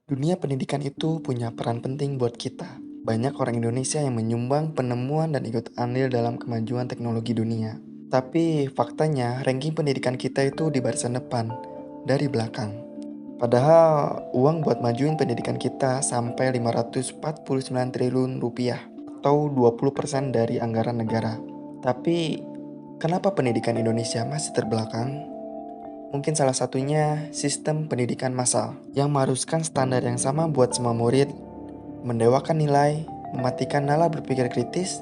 Dunia pendidikan itu punya peran penting buat kita. Banyak orang Indonesia yang menyumbang penemuan dan ikut andil dalam kemajuan teknologi dunia. Tapi faktanya ranking pendidikan kita itu di barisan depan, dari belakang. Padahal uang buat majuin pendidikan kita sampai 549 triliun rupiah atau 20% dari anggaran negara. Tapi kenapa pendidikan Indonesia masih terbelakang? Mungkin salah satunya sistem pendidikan massal yang mengharuskan standar yang sama buat semua murid, mendewakan nilai, mematikan nalar berpikir kritis,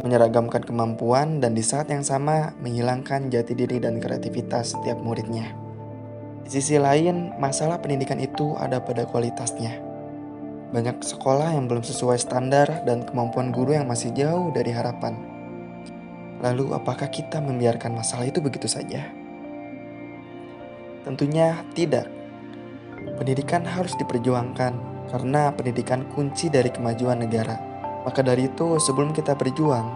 menyeragamkan kemampuan, dan di saat yang sama menghilangkan jati diri dan kreativitas setiap muridnya. Di sisi lain, masalah pendidikan itu ada pada kualitasnya. Banyak sekolah yang belum sesuai standar dan kemampuan guru yang masih jauh dari harapan. Lalu apakah kita membiarkan masalah itu begitu saja? Tentunya tidak. Pendidikan harus diperjuangkan karena pendidikan kunci dari kemajuan negara. Maka dari itu, sebelum kita berjuang,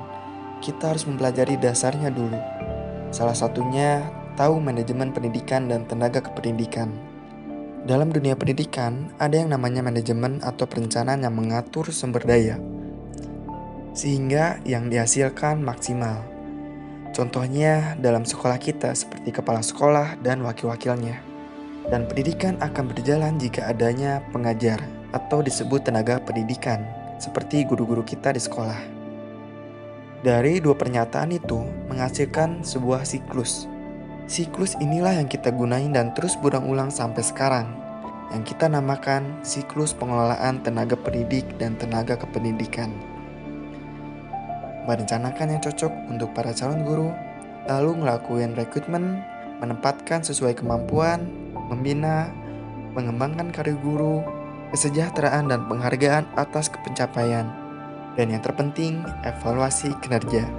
kita harus mempelajari dasarnya dulu. Salah satunya, tahu manajemen pendidikan dan tenaga kependidikan. Dalam dunia pendidikan, ada yang namanya manajemen atau perencanaan yang mengatur sumber daya, sehingga yang dihasilkan maksimal. Contohnya dalam sekolah kita seperti kepala sekolah dan wakil-wakilnya. Dan pendidikan akan berjalan jika adanya pengajar atau disebut tenaga pendidikan, seperti guru-guru kita di sekolah. Dari dua pernyataan itu menghasilkan sebuah siklus. Siklus inilah yang kita gunain dan terus berulang-ulang sampai sekarang, yang kita namakan siklus pengelolaan tenaga pendidik dan tenaga kependidikan. Merencanakan yang cocok untuk para calon guru, lalu ngelakuin rekrutmen, menempatkan sesuai kemampuan, membina, mengembangkan karir guru, kesejahteraan dan penghargaan atas pencapaian. Dan yang terpenting, evaluasi kinerja.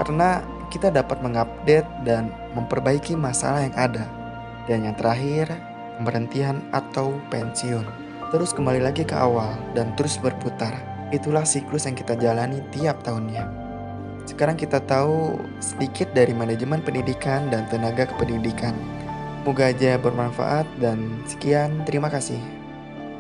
Karena kita dapat mengupdate dan memperbaiki masalah yang ada. Dan yang terakhir, pemberhentian atau pensiun. Terus kembali lagi ke awal dan terus berputar. Itulah siklus yang kita jalani tiap tahunnya. Sekarang kita tahu sedikit dari manajemen pendidikan dan tenaga kependidikan. Moga aja bermanfaat dan sekian, terima kasih.